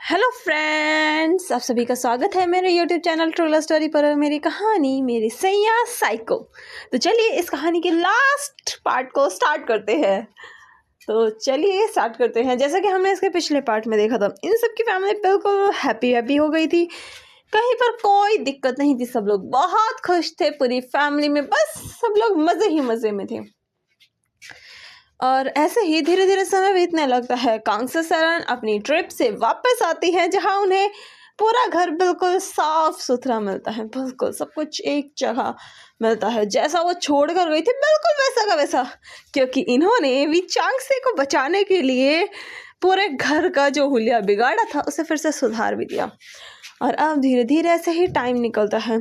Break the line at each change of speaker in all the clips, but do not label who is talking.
Hello friends, आप सभी का स्वागत है मेरे YouTube channel true love story पर। मेरी कहानी मेरी सैया साइको। तो चलिए इस कहानी के लास्ट पार्ट को स्टार्ट करते हैं। जैसा कि हमने इसके पिछले पार्ट में देखा था, इन सब की फैमिली बिल्कुल हैप्पी हो गई थी। कहीं पर कोई दिक्कत नहीं थी, सब लोग बहुत खुश थे पूरी फैमिली में, बस सब लोग मज़े ही मज़े में थे। और ऐसे ही धीरे धीरे समय बीतने लगता है। कांगसा सरन अपनी ट्रिप से वापस आती है, जहां उन्हें पूरा घर बिल्कुल साफ सुथरा मिलता है, बिल्कुल सब कुछ एक जगह मिलता है, जैसा वो छोड़ कर गई थी बिल्कुल वैसा का वैसा। क्योंकि इन्होंने वी चांगसे को बचाने के लिए पूरे घर का जो हुलिया बिगाड़ा था उसे फिर से सुधार भी दिया। और अब धीरे धीरे ऐसे ही टाइम निकलता है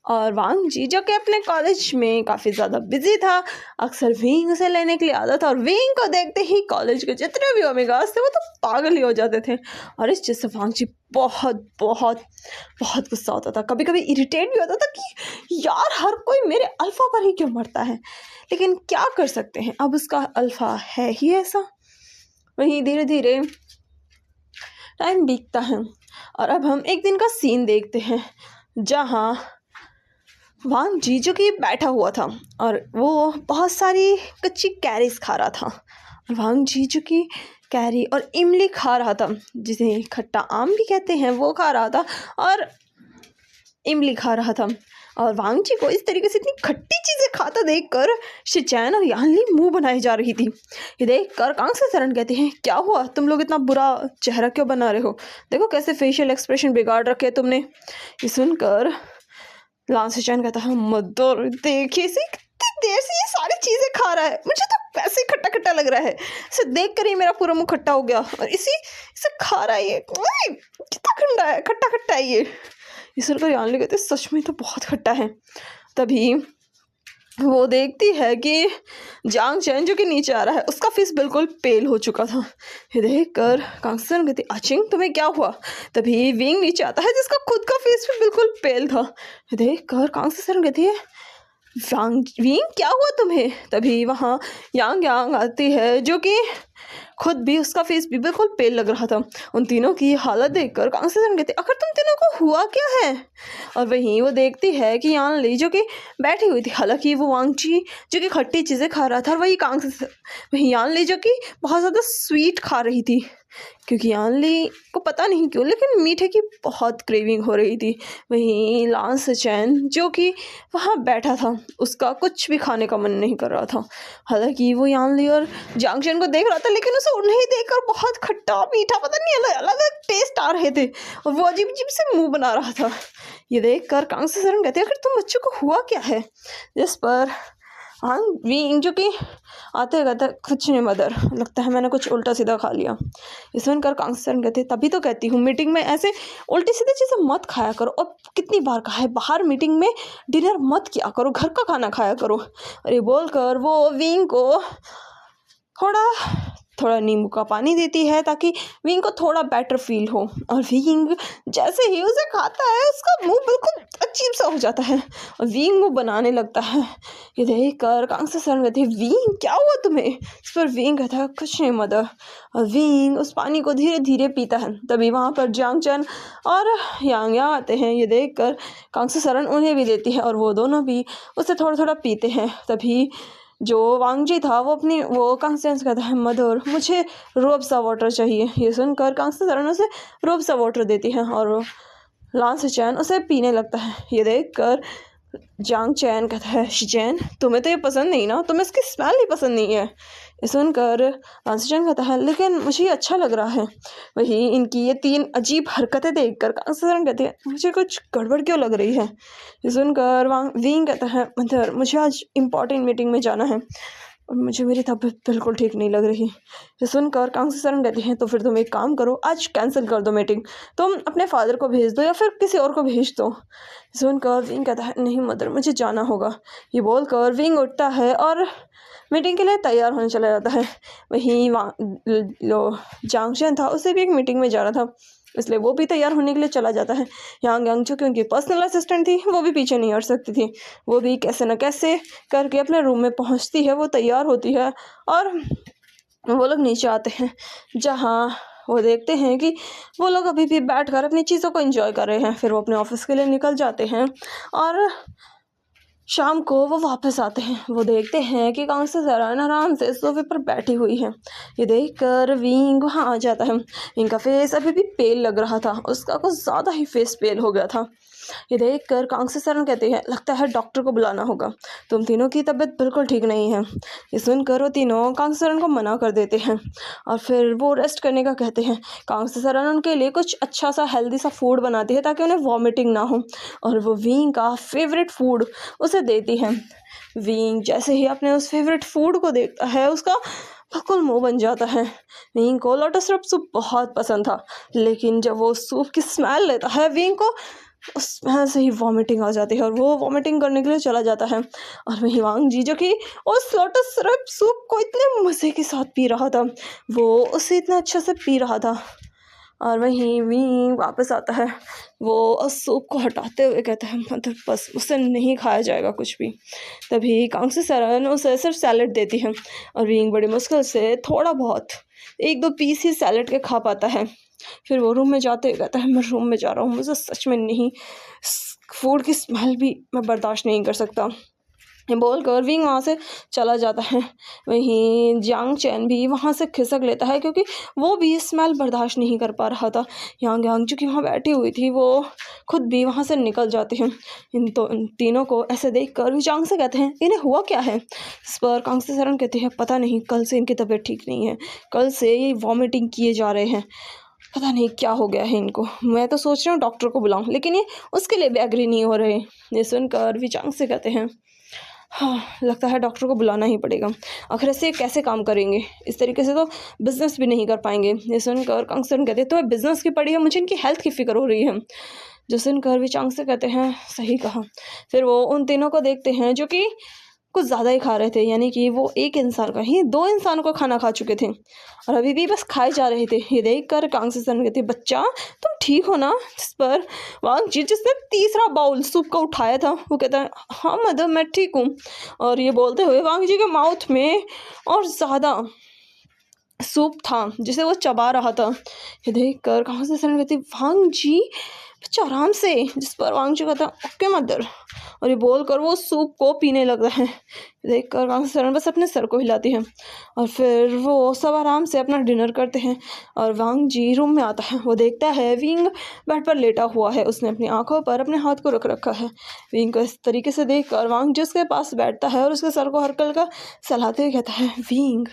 और वांग जी, जो कि अपने कॉलेज में काफ़ी ज़्यादा बिजी था, अक्सर विंग उसे लेने के लिए आता था। और विंग को देखते ही कॉलेज के जितने भी ओमेगास थे वो तो पागल ही हो जाते थे। और इस चीज़ से वांग जी बहुत बहुत बहुत गुस्सा होता था, कभी कभी इरिटेट भी होता था कि यार हर कोई मेरे अल्फ़ा पर ही क्यों मरता है। लेकिन क्या कर सकते हैं, अब उसका अल्फ़ा है ही ऐसा। वहीं धीरे धीरे टाइम बीतता है और अब हम एक दिन का सीन देखते हैं, जहाँ वांग जी जो कि बैठा हुआ था और वो बहुत सारी कच्ची कैरीज खा रहा था। और वांग जी जो कि कैरी और इमली खा रहा था, जिसे खट्टा आम भी कहते हैं, वो खा रहा था और इमली खा रहा था। और वांग जी को इस तरीके से इतनी खट्टी चीज़ें खाता देखकर शिचैन और यानली मुंह बनाई जा रही थी। ये देखकर कांगसा सरन कहते हैं, क्या हुआ, तुम लोग इतना बुरा चेहरा क्यों बना रहे हो, देखो कैसे फेशियल एक्सप्रेशन बिगाड़ रखे तुमने। ये सुनकर लान शिचैन कहता है, मदर देखिए इसे कितनी देर से ये सारी चीज़ें खा रहा है, मुझे तो वैसे ही खट्टा खट्टा लग रहा है, इसे देख कर ही मेरा पूरा मुंह खट्टा हो गया। और इसे खा रहा है, ये कितना खंडा है, खट्टा खट्टा है ये सुनकर यानली कहते सच में तो बहुत खट्टा है। तभी वो देखती है कि जांग चैन जो कि नीचे आ रहा है, उसका फेस बिल्कुल पेल हो चुका था। ये देखकर कांगसा सरन कहती, अचिंग तुम्हें क्या हुआ। तभी विंग नीचे आता है, जिसका खुद का फेस भी बिल्कुल पेल था। ये देखकर कांगसा सरन कहती है, विंग क्या हुआ तुम्हें। तभी वहाँ यांग यांग आती है, जो कि खुद भी उसका फेस भी बिल्कुल पेल लग रहा था। उन तीनों की हालत देखकर कांगसा सरन कहते, आखिर तुम तीनों को हुआ क्या है। और वहीं वो देखती है कि यान ली जो कि बैठी हुई थी, हालांकि वो वांग जी जो कि खट्टी चीज़ें खा रहा था, और वहीं यान ली जो कि बहुत ज़्यादा स्वीट खा रही थी, क्योंकि यानली को पता नहीं क्यों लेकिन मीठे की बहुत क्रेविंग हो रही थी। वहीं लान शिचैन जो कि वहाँ बैठा था, उसका कुछ भी खाने का मन नहीं कर रहा था। हालांकि वो यानली और जांग चैन को देख रहा था, लेकिन उसे उन्हें देखकर बहुत खट्टा मीठा पता नहीं अलग अलग टेस्ट आ रहे थे और वो अजीब अजीब से मुँह बना रहा था। ये देख कर कांगसा सरन कहते, अगर तुम बच्चों को हुआ क्या है। जिस पर विंग जो कि आते कहते, कुछ नहीं मदर, लगता है मैंने कुछ उल्टा सीधा खा लिया। ये सुनकर कांगसा सरन कहते, तभी तो कहती हूँ मीटिंग में ऐसे उल्टी सीधी चीज़ें मत खाया करो। अब कितनी बार कहा है, बाहर मीटिंग में डिनर मत किया करो, घर का खाना खाया करो। और ये बोलकर वो विंग को थोड़ा नींबू का पानी देती है, ताकि विंग को थोड़ा बेटर फील हो। और विंग जैसे ही उसे खाता है, उसका मुंह बिल्कुल अजीब सा हो जाता है और विंग मुंह बनाने लगता है। ये देखकर कांगसा सरन कहती है, विंग क्या हुआ तुम्हें। इस पर विंग कहता है, कुछ नहीं मदर। और विंग उस पानी को धीरे धीरे पीता है। तभी वहाँ पर जांग चैन और यांग यांग आते हैं। ये देखकर कांगसा सरन उन्हें भी देती है और वो दोनों भी उसे थोड़ा थोड़ा पीते हैं। तभी जो वांग जी था वो कांगसा सरन से कहता है, मदर मुझे रूह अफ़ज़ा वाटर चाहिए। ये सुनकर कांगसा सरन उसे रूह अफ़ज़ा वाटर देती है और लान शिचैन उसे पीने लगता है। ये देखकर जांग चैन कहता है, शिचैन तुम्हें तो ये पसंद नहीं ना, तुम्हें इसकी स्मेल ही पसंद नहीं है। ये सुनकर लान शिचैन कहता है, लेकिन मुझे ये अच्छा लग रहा है। वहीं इनकी ये तीन अजीब हरकतें देखकर कांगसा सरन कहते हैं, मुझे कुछ गड़बड़ क्यों लग रही है। ये सुनकर विंग कहता है, मदर मुझे आज इम्पॉर्टेंट मीटिंग में जाना है और मुझे मेरी तबीयत बिल्कुल ठीक नहीं लग रही। ये सुनकर कांगसा सरन कहती हैं, तो फिर तुम एक काम करो, आज कैंसिल कर दो मीटिंग, तुम अपने फादर को भेज दो या फिर किसी और को भेज दो। सुनकर विंग कहता है, नहीं मदर मुझे जाना होगा। ये बोलकर विंग उठता है और मीटिंग के लिए तैयार होने चला जाता है। वहीं जांग चैन था, उसे भी एक मीटिंग में जाना था, इसलिए वो भी तैयार होने के लिए चला जाता है। यांग यांग जो कि उनकी पर्सनल असिस्टेंट थी, वो भी पीछे नहीं हट सकती थी। वो भी कैसे न कैसे करके अपने रूम में पहुंचती है, वो तैयार होती है और वो लोग नीचे आते हैं, जहाँ वो देखते हैं कि वो लोग अभी भी बैठकर अपनी चीज़ों को एंजॉय कर रहे हैं। फिर वो अपने ऑफिस के लिए निकल जाते हैं और शाम को वो वापस आते हैं। वो देखते हैं कि कांग्रेस सरान आराम से सोफे पर बैठी हुई है। ये देखकर विंग वहाँ आ जाता है। विंग का फेस अभी भी पेल लग रहा था, उसका कुछ ज़्यादा ही फेस पेल हो गया था। ये देखकर कांग्रेस सरान कहते हैं, लगता है डॉक्टर को बुलाना होगा, तुम तीनों की तबीयत बिल्कुल ठीक नहीं है। ये सुनकर वो तीनों कांग्रेस सरान को मना कर देते हैं और फिर वो रेस्ट करने का कहते हैं। कांग्रेस सरान उनके लिए कुछ अच्छा सा हेल्दी सा फूड बनाती है ताकि उन्हें वॉमिटिंग ना हो, और वो विंग का फेवरेट फूड उसे देती है। विंग जैसे ही अपने उस फेवरेट फूड को देखता है, उसका बिल्कुल मुंह बन जाता है। विंग को लोटस रब सूप बहुत पसंद था, लेकिन जब वो सूप की स्मेल लेता है, विंग को उस स्मेल से ही वॉमिटिंग आ जाती है और वो वॉमिटिंग करने के लिए चला जाता है। और वहीं वांग जी, जो कि उस लोटस रब सूप को इतने मज़े के साथ पी रहा था, वो उसे इतना अच्छे से पी रहा था, और वहीं विंग वापस आता है। वो उस सूप को हटाते हुए कहता है, मतलब बस उससे नहीं खाया जाएगा कुछ भी। तभी कांग्रेस सरान उसे सिर्फ सैलड देती है और विंग बड़ी मुश्किल से थोड़ा बहुत 1-2 पीस ही सैलड के खा पाता है। फिर वो रूम में जाते हुए कहता है, मैं रूम में जा रहा हूँ, मुझे सच में नहीं, फूड की स्मेल भी मैं बर्दाश्त नहीं कर सकता। ये बोलकर विंग वहाँ से चला जाता है। वहीं जियांग चैन भी वहाँ से खिसक लेता है क्योंकि वो भी स्मेल बर्दाश्त नहीं कर पा रहा था। यांग यांग जो कि वहाँ बैठी हुई थी, वो खुद भी वहाँ से निकल जाती हैं। इन तीनों को ऐसे देखकर जियांग से कहते हैं, इन्हें हुआ क्या है। इस पर कांग से सरन कहते हैं, पता नहीं, कल से इनकी तबीयत ठीक नहीं है, कल से ये वॉमिटिंग किए जा रहे हैं, पता नहीं क्या हो गया है इनको। मैं तो सोच रहा हूँ डॉक्टर को बुलाऊँ, लेकिन ये उसके लिए भी एग्री नहीं हो रहे। ये सुनकर विचांग से कहते हैं, हाँ, लगता है डॉक्टर को बुलाना ही पड़ेगा, आखिर ऐसे कैसे काम करेंगे, इस तरीके से तो बिज़नेस भी नहीं कर पाएंगे। ये सुनकर कांग से कहते हैं, तो बिज़नेस की पड़ी है, मुझे इनकी हेल्थ की फ़िक्र हो रही है। जो सुनकर विचांग से कहते हैं, सही कहा। फिर वो उन तीनों को देखते हैं जो कि कुछ ज़्यादा ही खा रहे थे, यानी कि वो एक इंसान का ही 2 इंसानों का खाना खा चुके थे और अभी भी बस खाए जा रहे थे। ये देखकर कांग से कहते, बच्चा तुम ठीक हो ना। जिस पर वांग जी, जिसने तीसरा बाउल सूप का उठाया था, वो कहता है, हाँ मदर, मैं ठीक हूँ। और ये बोलते हुए वांग जी के माउथ में और ज़्यादा सूप था जिसे वो चबा रहा था। ये देखकर कांग से कहती, वांग जी बच्चा आराम से। जिस पर वांग जी कहता, ओके मदर, और ये बोलकर वो सूप को पीने लगता है। देख कर कांग से बस अपने सर को हिलाती है और फिर वो सब आराम से अपना डिनर करते हैं। और वांग जी रूम में आता है। वो देखता है विंग बेड पर लेटा हुआ है, उसने अपनी आंखों पर अपने हाथ को रख रखा है। विंग को इस तरीके से देख कर वांग जी उसके पास बैठता है और उसके सर को हल्का हल्का सहलाते हुए कहता है, विंग।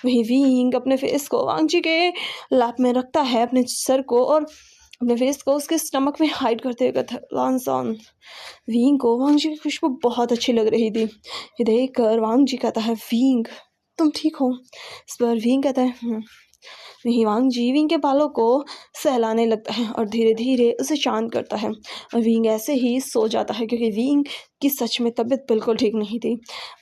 वही विंग अपने फेस को वांग जी के लैप में रखता है, अपने सर को और अपने फेस को उसके स्टमक में हाइड करते हुए कहता है, लॉन्सॉन। विंग को वांग जी की खुशबू बहुत अच्छी लग रही थी। ये देख कर वांग जी कहता है, विंग तुम ठीक हो। इस पर विंग कहता है, वहीं वांग जी विंग के बालों को सहलाने लगता है और धीरे धीरे उसे शांत करता है और विंग ऐसे ही सो जाता है क्योंकि विंग की सच में तबीयत बिल्कुल ठीक नहीं थी।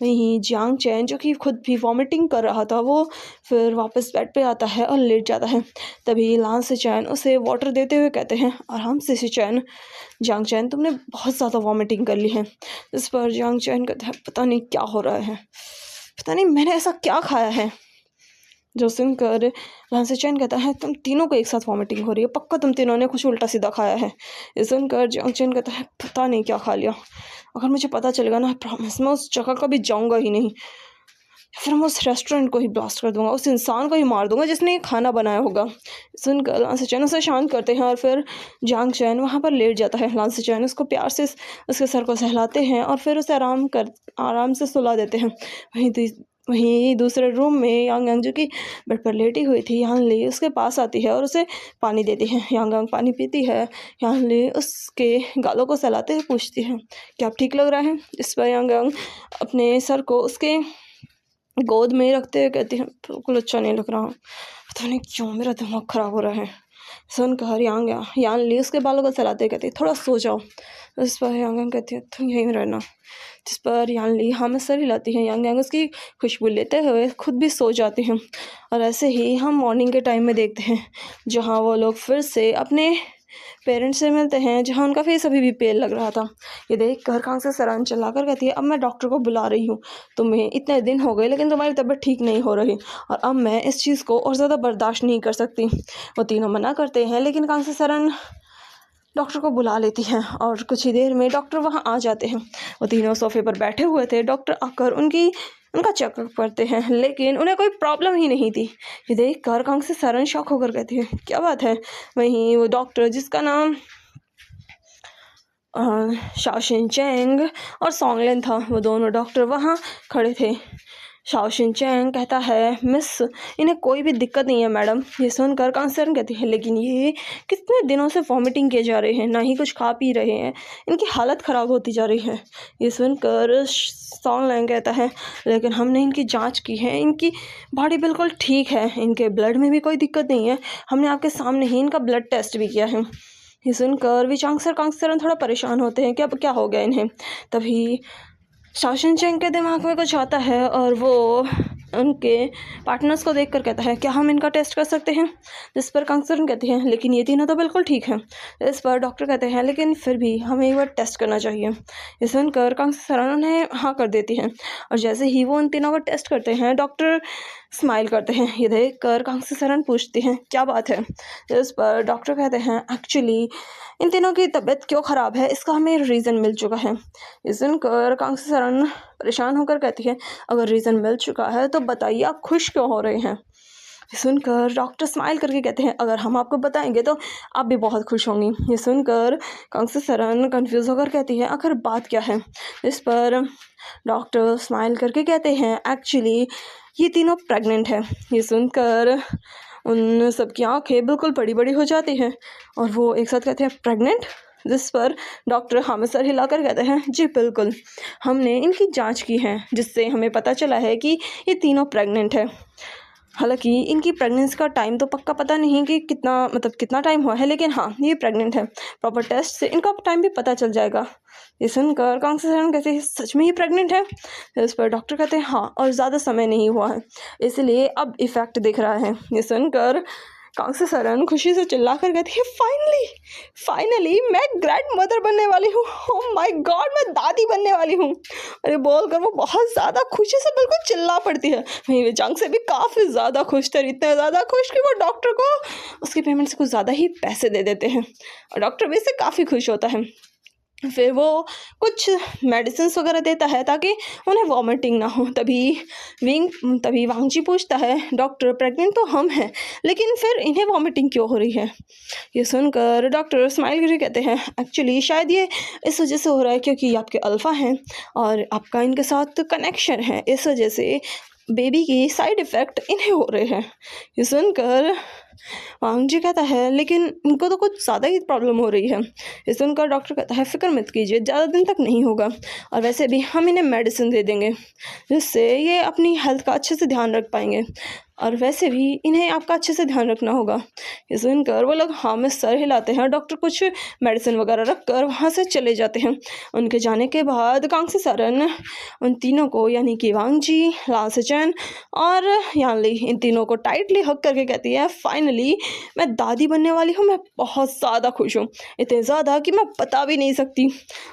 वहीं जियांग चैन, जो कि खुद भी वॉमिटिंग कर रहा था, वो फिर वापस बेड पे आता है और लेट जाता है। तभी लान से चैन उसे वाटर देते हुए कहते हैं, आराम से चैन, जियांग चैन तुमने बहुत ज़्यादा वॉमिटिंग कर ली है। इस पर जियांग चैन कहता है, पता नहीं क्या हो रहा है, पता नहीं मैंने ऐसा क्या खाया है। जो सुनकर लान से चैन कहता है, तुम तीनों को एक साथ वॉमिटिंग हो रही है, पक्का तुम तीनों ने कुछ उल्टा सीधा खाया है। ये सुनकर जियांग चैन कहता है, पता नहीं क्या खा लिया, अगर मुझे पता चलेगा ना, प्रॉमिस मैं उस जगह कभी जाऊंगा ही नहीं, फिर मैं उस रेस्टोरेंट को ही ब्लास्ट कर दूंगा, उस इंसान को ही मार दूंगा जिसने ये खाना बनाया होगा। सुनकर लान से चैन उसे शांत करते हैं और फिर जियांग चैन वहाँ पर लेट जाता है। लान से चैन उसको प्यार से उसके सर को सहलाते हैं और फिर उसे आराम से सुला देते हैं। वहीं दूसरे रूम में यांग यांग, जो कि बेड पर लेटी हुई थी, यांग ली उसके पास आती है और उसे पानी देती है। यांग यांग पानी पीती है। यांग ली उसके गालों को सहलाते हुए पूछती है, क्या आप ठीक लग रहा है। इस पर यांग यांग अपने सर को उसके गोद में रखते हुए कहती है, बिल्कुल अच्छा नहीं लग रहा, पता नहीं क्यों मेरा दिमाग ख़राब हो रहा है। सुनकर यांग ली उसके बालों को सहलाते हुए कहती है, थोड़ा सो जाओ। इस पर यांग यांग कहती है, तुम यहीं रहना। जिस पर यांग ली हमें सर हिलाती हैं। यांग यांग उसकी खुशबू लेते हुए खुद भी सो जाती हैं। और ऐसे ही हम मॉर्निंग के टाइम में देखते हैं जहाँ वो लोग फिर से अपने पेरेंट्स से मिलते हैं जहाँ उनका फेस अभी भी पेल लग रहा था। ये देख कर कांग्स सरान चिल्ला कर कहती है, अब मैं डॉक्टर को बुला रही हूँ, तुम्हें इतने दिन हो गए लेकिन तुम्हारी तबीयत ठीक नहीं हो रही और अब मैं इस चीज़ को और ज़्यादा बर्दाश्त नहीं कर सकती। वो तीनों मना करते हैं लेकिन कांग्स सरान डॉक्टर को बुला लेती हैं और कुछ ही देर में डॉक्टर वहाँ आ जाते हैं। वो तीनों सोफे पर बैठे हुए थे। डॉक्टर आकर उनका चेकअप करते हैं लेकिन उन्हें कोई प्रॉब्लम ही नहीं थी। ये देख कर कांग्स सरान शॉक होकर कहती है, क्या बात है। वहीं वो डॉक्टर जिसका नाम शाओशिन चैंग और सॉन्गलिन था, वो दोनों डॉक्टर वहाँ खड़े थे। शाओशिन चैंग कहता है, मिस इन्हें कोई भी दिक्कत नहीं है मैडम। ये सुनकर कांसरन कहती है, लेकिन ये कितने दिनों से वॉमिटिंग किए जा रहे हैं, ना ही कुछ खा पी रहे हैं, इनकी हालत ख़राब होती जा रही है। ये सुनकर सॉन्गलिन कहता है, लेकिन हमने इनकी जांच की है, इनकी बॉडी बिल्कुल ठीक है, इनके ब्लड में भी कोई दिक्कत नहीं है, हमने आपके सामने ही इनका ब्लड टेस्ट भी किया है। ये सुनकर कांगसरन थोड़ा परेशान होते हैं कि अब क्या हो गया इन्हें। तभी शाओशिन चैंग के दिमाग में कुछ आता है और वो उनके पार्टनर्स को देखकर कहता है, क्या हम इनका टेस्ट कर सकते हैं। जिस पर कांगसरन कहती हैं, लेकिन ये तीनों तो बिल्कुल ठीक हैं। इस पर डॉक्टर कहते हैं, लेकिन फिर भी हमें एक बार टेस्ट करना चाहिए। ये सुनकर कांगसरन उन्हें हाँ कर देती हैं और जैसे ही वो उन तीनों का टेस्ट करते हैं डॉक्टर स्माइल करते हैं। ये देख कर कांगसरन पूछती हैं, क्या बात है। इस पर डॉक्टर कहते हैं, एक्चुअली इन तीनों की तबीयत क्यों ख़राब है इसका हमें रीज़न मिल चुका है। ये सुनकर कांगसरन परेशान होकर कहती है, अगर रीज़न मिल चुका है तो बताइए आप खुश क्यों हो रहे हैं। सुनकर डॉक्टर स्माइल करके कहते हैं, अगर हम आपको बताएंगे तो आप भी बहुत खुश होंगी। ये सुनकर कांगसरन कंफ्यूज होकर कहती है, आखिर बात क्या है। इस पर डॉक्टर स्माइल करके कहते हैं, एक्चुअली ये तीनों प्रेग्नेंट है। ये सुनकर उन सबकी आंखें बिल्कुल बड़ी बड़ी हो जाती हैं और वो एक साथ कहते हैं, प्रेग्नेंट। जिस पर डॉक्टर हाँ में सर हिलाकर कहते हैं, जी बिल्कुल, हमने इनकी जांच की है जिससे हमें पता चला है कि ये तीनों प्रेग्नेंट है। हालांकि इनकी प्रेगनेंसी का टाइम तो पक्का पता नहीं कि कितना टाइम हुआ है, लेकिन हाँ ये प्रेग्नेंट है। प्रॉपर टेस्ट से इनका टाइम भी पता चल जाएगा। ये सुनकर कांगसरन कहते हैं, सच में ही प्रेग्नेंट है। इस पर डॉक्टर कहते हैं, हाँ, और ज़्यादा समय नहीं हुआ है इसलिए अब इफ़ेक्ट दिख रहा है। ये सुनकर कांगसरन खुशी से चिल्लाकर कहती है, फाइनली मैं ग्रैंड मदर बनने वाली हूँ। ओह माय गॉड, मैं दादी बनने वाली हूँ। अरे बोलकर वो बहुत ज़्यादा खुशी से बिल्कुल चिल्ला पड़ती है। वहीं वे जंग से भी काफ़ी ज़्यादा खुश थे, इतने ज़्यादा खुश कि वो डॉक्टर को उसके पेमेंट से कुछ ज़्यादा ही पैसे दे देते हैं और डॉक्टर भी इससे काफ़ी खुश होता है। फिर वो कुछ मेडिसिन वगैरह देता है ताकि उन्हें वॉमिटिंग ना हो। तभी वांगजी पूछता है, डॉक्टर प्रेग्नेंट तो हम हैं लेकिन फिर इन्हें वॉमिटिंग क्यों हो रही है। ये सुनकर डॉक्टर स्माइल करके कहते हैं, एक्चुअली शायद ये इस वजह से हो रहा है क्योंकि आपके अल्फ़ा हैं और आपका इनके साथ कनेक्शन है, इस वजह से बेबी की साइड इफ़ेक्ट इन्हें हो रहे हैं। ये सुनकर वांगजी कहता है, लेकिन इनको तो कुछ ज़्यादा ही प्रॉब्लम हो रही है। इस सुनकर डॉक्टर कहता है, फ़िक्र मत कीजिए, ज़्यादा दिन तक नहीं होगा और वैसे भी हम इन्हें मेडिसिन दे देंगे जिससे ये अपनी हेल्थ का अच्छे से ध्यान रख पाएंगे और वैसे भी इन्हें आपका अच्छे से ध्यान रखना होगा। ये सुनकर वो लोग हाँ में सर हिलाते हैं। डॉक्टर कुछ मेडिसिन वगैरह रख कर वहाँ से चले जाते हैं। उनके जाने के बाद कांगसरन उन तीनों को यानी कि वांगजी, लाल सेचेन और यानली, इन तीनों को टाइटली हक करके कहती है, फाइनली मैं दादी बनने वाली हूँ, मैं बहुत ज़्यादा खुश हूँ, इतने ज़्यादा कि मैं बता भी नहीं सकती।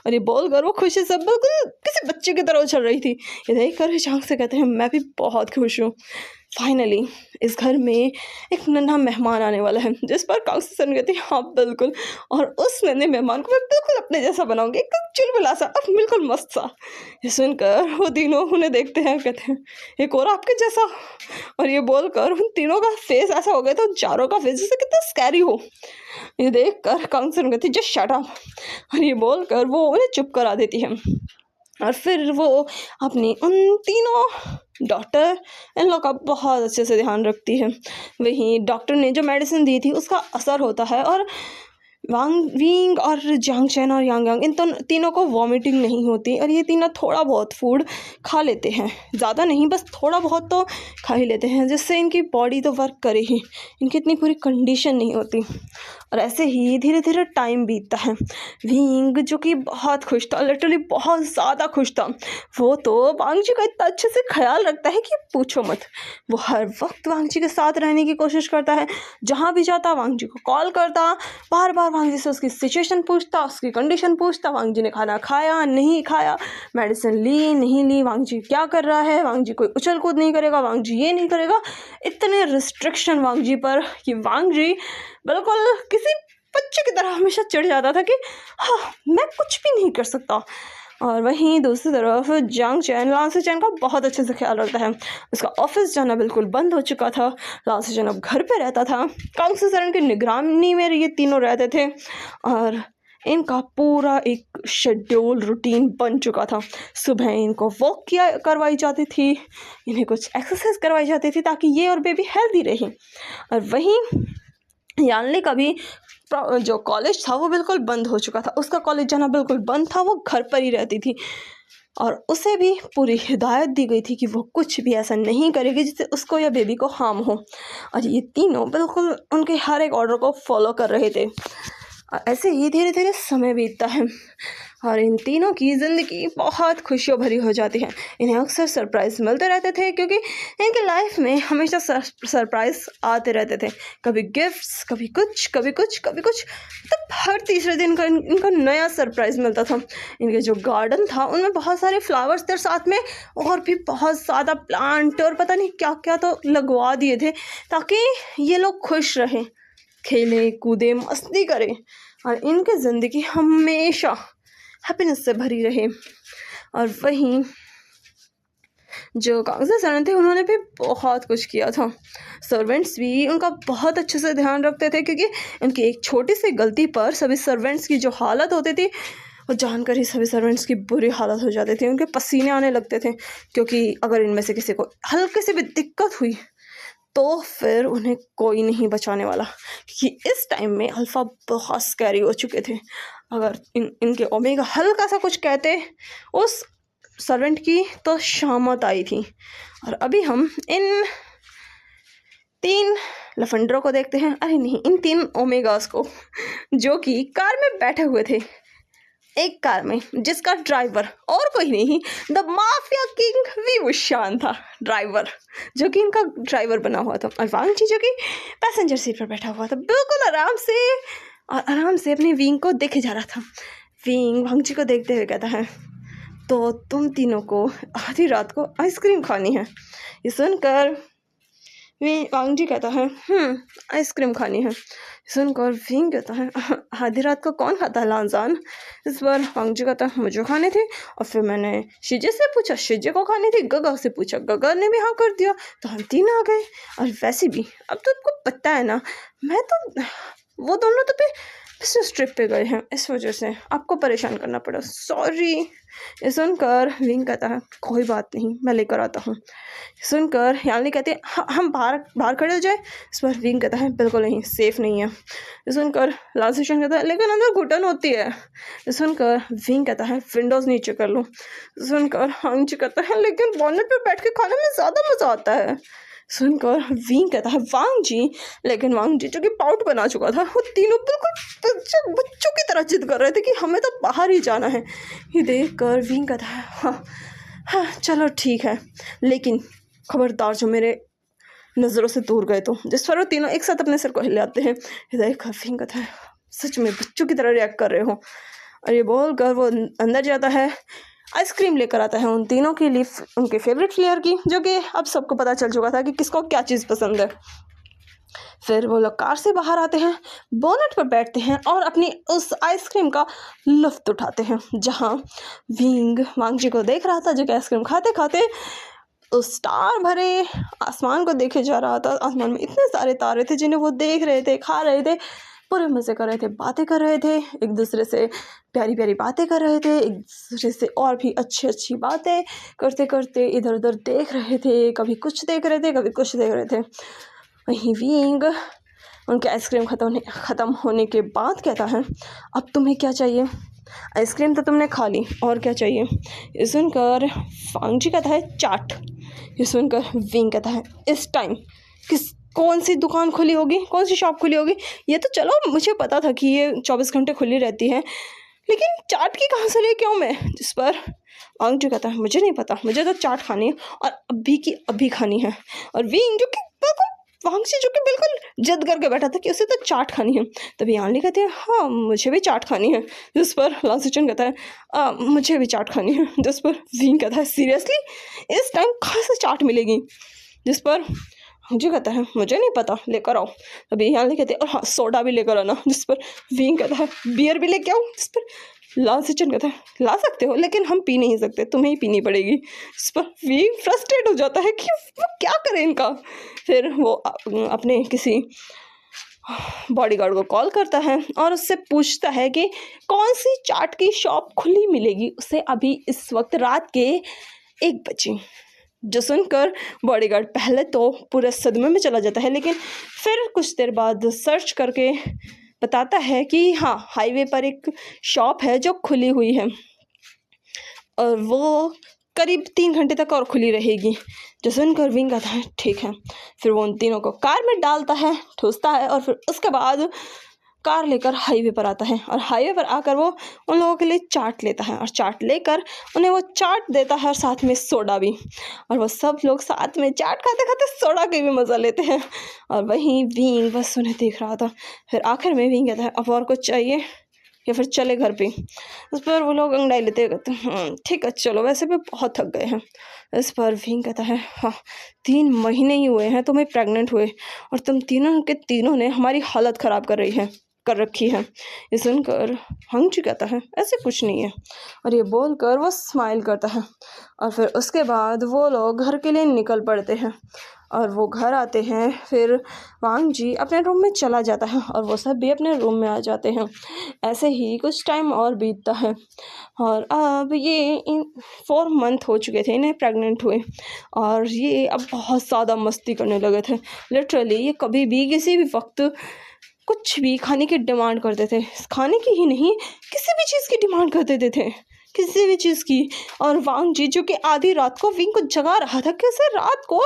और ये बोलकर वो खुशी से बिल्कुल किसी बच्चे की तरह उछल रही थी। ये देख कर चांग से कहते हैं, मैं भी बहुत खुश हूँ, फाइनली इस घर में एक नन्हा मेहमान आने वाला है। जिस पर कांगसरन कहती है, हाँ बिल्कुल, और उस नन्हे मेहमान को मैं बिल्कुल अपने जैसा बनाऊंगी, एकदम चुलबुला सा और बिल्कुल मस्त सा। ये सुनकर वो तीनों उन्हें देखते हैं, कहते हैं, एक और आपके जैसा। और ये बोलकर उन तीनों का फेस ऐसा हो गया तो चारों का फेस जैसे कितना स्कैरी हो। ये देख कर कांगसरन कहती है, जस्ट शट अप। और ये बोलकर वो उन्हें चुप करा देती है और फिर वो अपनी उन तीनों डॉक्टर इन लोग का बहुत अच्छे से ध्यान रखती है। वहीं डॉक्टर ने जो मेडिसिन दी थी उसका असर होता है और वांग विंग और जांग चैन और यांग यांग इन तीनों को वॉमिटिंग नहीं होती और ये तीनों थोड़ा बहुत फूड खा लेते हैं, ज़्यादा नहीं, बस थोड़ा बहुत तो खा ही लेते हैं जिससे इनकी बॉडी तो वर्क करे ही, इनकी इतनी पूरी कंडीशन नहीं होती। और ऐसे ही धीरे धीरे टाइम बीतता है। विंग जो कि बहुत खुश था, लिटरली बहुत ज़्यादा खुश था, वो तो वांगजी का इतना अच्छे से ख्याल रखता है कि पूछो मत। वो हर वक्त वांगजी के साथ रहने की कोशिश करता है, जहाँ भी जाता वांगजी को कॉल करता, बार बार वांग जी से उसकी सिचुएशन पूछता, उसकी कंडीशन पूछता। वांग जी ने खाना खाया नहीं खाया, मेडिसिन ली नहीं ली, वांग जी क्या कर रहा है, वांग जी कोई उछल कूद नहीं करेगा, वांग जी ये नहीं करेगा। इतने रिस्ट्रिक्शन वांग जी पर कि वांग जी बिल्कुल किसी बच्चे की तरह हमेशा चिढ़ जाता था कि हाँ मैं कुछ भी नहीं कर सकता। और वहीं दूसरी तरफ जांग चैन लांग से चैन का बहुत अच्छे से ख्याल रखता है। उसका ऑफिस जाना बिल्कुल बंद हो चुका था। लांग से चैन अब घर पे रहता था। कांग से सरन की निगरानी में ये तीनों रहते थे और इनका पूरा एक शेड्यूल रूटीन बन चुका था। सुबह इनको वॉक करवाई जाती थी, इन्हें कुछ एक्सरसाइज करवाई जाती थी ताकि ये और बेबी हेल्दी रहे। और वहीं यानली का भी जो कॉलेज था वो बिल्कुल बंद हो चुका था। उसका कॉलेज जाना बिल्कुल बंद था, वो घर पर ही रहती थी और उसे भी पूरी हिदायत दी गई थी कि वो कुछ भी ऐसा नहीं करेगी जिससे उसको या बेबी को हार्म हो। और ये तीनों बिल्कुल उनके हर एक ऑर्डर को फॉलो कर रहे थे। और ऐसे ही धीरे धीरे समय बीतता है और इन तीनों की ज़िंदगी बहुत खुशियों भरी हो जाती है। इन्हें अक्सर सरप्राइज़ मिलते रहते थे क्योंकि इनके लाइफ में हमेशा सरप्राइज़ आते रहते थे। कभी गिफ्ट्स, कभी कुछ कभी कुछ कभी कुछ, तब हर तीसरे दिन इनका नया सरप्राइज़ मिलता था। इनके जो गार्डन था उनमें बहुत सारे फ्लावर्स थे, साथ में और भी बहुत ज़्यादा प्लांट और पता नहीं क्या क्या तो लगवा दिए थे ताकि ये लोग खुश रहें, खेलें कूदें मस्ती करें और इनकी ज़िंदगी हमेशा हैप्पीनेस से भरी रहे। और वहीं जो कांगजा सरन थे उन्होंने भी बहुत कुछ किया था। सर्वेंट्स भी उनका बहुत अच्छे से ध्यान रखते थे क्योंकि उनकी एक छोटी सी गलती पर सभी सर्वेंट्स की जो हालत होती थी वो जानकर ही सभी सर्वेंट्स की बुरी हालत हो जाती थी। उनके पसीने आने लगते थे क्योंकि अगर इनमें से किसी को हल्की सी भी दिक्कत हुई तो फिर उन्हें कोई नहीं बचाने वाला क्योंकि इस टाइम में अल्फ़ा बहुत स्कैरी हो चुके थे। अगर इनके ओमेगा हल्का सा कुछ कहते उस सर्वेंट की तो शामत आई थी। और अभी हम इन 3 लफंडरों को देखते हैं, अरे नहीं, इन 3 ओमेगास को जो कि कार में बैठे हुए थे। एक कार में जिसका ड्राइवर और कोई नहीं, द माफिया किंग विवुशान था ड्राइवर, जो कि इनका ड्राइवर बना हुआ था। और वांग जी जो कि पैसेंजर सीट पर बैठा हुआ था बिल्कुल आराम से अपनी विंग को देखे जा रहा था। विंग वांग जी को देखते हुए कहता है, तो तुम तीनों को आधी रात को आइसक्रीम खानी है। ये सुनकर वांग जी कहता है आइसक्रीम खानी है। सुनकर विंग कहता है आधी रात को कौन खाता है लांजान। इस बार वांग जी कहता है मुझे खाने थे। और फिर मैंने शिजे से पूछा, शिजे को खानी थी। गगा से पूछा, गगा ने भी हाँ कर दिया, तो हम 3 आ गए। और वैसे भी अब तो आपको पता है ना, मैं तो वो दोनों तो पे बिजनेस ट्रिप पे गए हैं, इस वजह से आपको परेशान करना पड़ा, सॉरी। ये सुनकर विंग कहता है कोई बात नहीं, मैं लेकर आता हूँ। सुनकर यानी कहते हैं हम बाहर खड़े हो जाए। इस पर विंग कहता है बिल्कुल नहीं, सेफ नहीं है। सुनकर लालसेशन कहता है लेकिन अंदर घुटन होती है। सुनकर विंग कहता है विंडोज़ नीचे कर लो। सुनकर हंच कहता है लेकिन बोनट पे बैठ के खाने में ज़्यादा मज़ा आता है। सुनकर विंग कहता है वांग जी, लेकिन वांग जी जो कि पाउट बना चुका था, वो तीनों बिल्कुल बच्चों की तरह जिद कर रहे थे कि हमें तो बाहर ही जाना है। ये देख कर विंग कहता है हाँ चलो ठीक है, लेकिन खबरदार जो मेरे नज़रों से दूर गए तो। जिस पर वो तीनों एक साथ अपने सिर को हिलाते हैं। ये देख कर विंग कहता है सच में बच्चों की तरह रिएक्ट कर रहे हो। और ये बोल कर वो अंदर जाता है, आइसक्रीम लेकर आता है उन तीनों के लिए, उनके फेवरेट फ्लेवर की, जो कि अब सबको पता चल चुका था कि किसको क्या चीज़ पसंद है। फिर वो लोग कार से बाहर आते हैं, बोनट पर बैठते हैं और अपनी उस आइसक्रीम का लुत्फ़ उठाते हैं। जहाँ विंग वांग जी को देख रहा था जो कि आइसक्रीम खाते खाते उस स्टार भरे आसमान को देखे जा रहा था। आसमान में इतने सारे तारे थे जिन्हें वो देख रहे थे, खा रहे थे, पूरे मज़े कर रहे थे, बातें कर रहे थे, एक दूसरे से प्यारी प्यारी बातें कर रहे थे, एक दूसरे से और भी अच्छी अच्छी बातें करते करते इधर उधर देख रहे थे। कभी कुछ देख रहे थे, कभी कुछ देख रहे थे। वहीं विंग उनके आइसक्रीम ख़त्म होने के बाद कहता है अब तुम्हें क्या चाहिए। आइसक्रीम तो तुमने खा ली, और क्या चाहिए। ये सुनकर वांग जी कहता है चाट। ये सुनकर विंग कहता है इस टाइम कौन सी दुकान खुली होगी, कौन सी शॉप खुली होगी। ये तो चलो मुझे पता था कि ये 24 घंटे खुली रहती है, लेकिन चाट की कहाँ से ले के आऊँ मैं। जिस पर वांग जी कहता है मुझे नहीं पता, मुझे तो चाट खानी है और अभी की अभी खानी है। और विंग जो कि बिल्कुल वांगजी जो कि बिल्कुल जिद करके बैठा था कि उसे तो चाट खानी है। तभी यानली कहती है हाँ मुझे भी चाट खानी है, जिस पर लांग सिचन कहता है मुझे भी चाट खानी है, जिस पर विंग कहता है सीरियसली इस टाइम कहाँ से चाट मिलेगी, जिस पर मुझे कहता है मुझे नहीं पता, लेकर आओ। तभी यानली कहती है और हाँ सोडा भी लेकर आना, जिस पर विंग कहता है बियर भी लेके आओ, जिस पर लांग सिचन कहता है ला सकते हो लेकिन हम पी नहीं सकते, तुम्हें ही पीनी पड़ेगी। इस पर विंग फ्रस्ट्रेट हो जाता है कि वो क्या करे इनका। फिर वो अपने किसी बॉडीगार्ड को कॉल करता है और उससे पूछता है कि कौन सी चाट की शॉप खुली मिलेगी उसे अभी इस वक्त रात के 1 बजे। जो सुनकर बॉडीगार्ड पहले तो पूरे सदमे में चला जाता है, लेकिन फिर कुछ देर बाद सर्च करके बताता है कि हाँ हाईवे पर एक शॉप है जो खुली हुई है और वो करीब 3 घंटे तक और खुली रहेगी। जो सुनकर विंग कहता है ठीक है। फिर वो उन तीनों को कार में डालता है, ठूसता है और फिर उसके बाद कार लेकर हाईवे पर आता है और हाईवे पर आकर वो उन लोगों के लिए चाट लेता है और चाट लेकर उन्हें वो चाट देता है और साथ में सोडा भी, और वो सब लोग साथ में चाट खाते खाते सोडा के भी मज़ा लेते हैं। और वहीं विंग बस उन्हें देख रहा था। फिर आखिर में विंग कहता है अब और कुछ चाहिए या फिर चले घर पे। उस पर वो लोग अंगड़ाई लेते कहते हैं ठीक है चलो, वैसे भी बहुत थक गए हैं। इस पर विंग कहता है हाँ 3 महीने ही हुए हैं तुम्हें प्रेग्नेंट हुए और तुम तीनों के तीनों ने हमारी हालत ख़राब कर रखी है। ये सुनकर हंगजी कहता है ऐसे कुछ नहीं है, और ये बोलकर वो स्माइल करता है। और फिर उसके बाद वो लोग घर के लिए निकल पड़ते हैं और वो घर आते हैं। फिर वांगजी अपने रूम में चला जाता है और वो सब भी अपने रूम में आ जाते हैं। ऐसे ही कुछ टाइम और बीतता है और अब ये 4 मंथ हो चुके थे इन्हें प्रेग्नेंट हुए, और ये अब बहुत ज़्यादा मस्ती करने लगे थे। लिटरली ये कभी भी किसी भी वक्त कुछ भी खाने की डिमांड करते थे, खाने की ही नहीं किसी भी चीज़ की डिमांड कर देते थे, किसी भी चीज़ की। और वांगजी जो कि आधी रात को विंग को जगा रहा था कि उसे रात को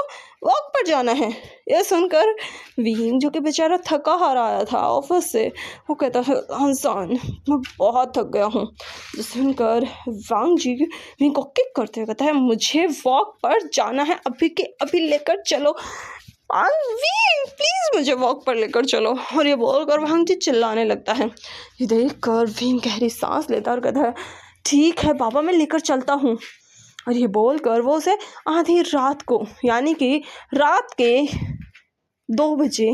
वॉक पर जाना है, यह सुनकर विंग जो कि बेचारा थका हारा आया था ऑफिस से, वो कहता है हंसान मैं बहुत थक गया हूँ। जो सुनकर वांगजी विंग को किक करते हुए कहता है मुझे वॉक पर जाना है, अभी के अभी लेकर चलो विंग प्लीज़ मुझे वॉक पर लेकर चलो। और ये बोलकर वांगजी चिल्लाने लगता है। ये देखकर विंग गहरी सांस लेता और कहता है ठीक है बाबा मैं लेकर चलता हूँ। और ये बोलकर वो उसे आधी रात को यानी कि रात के 2 बजे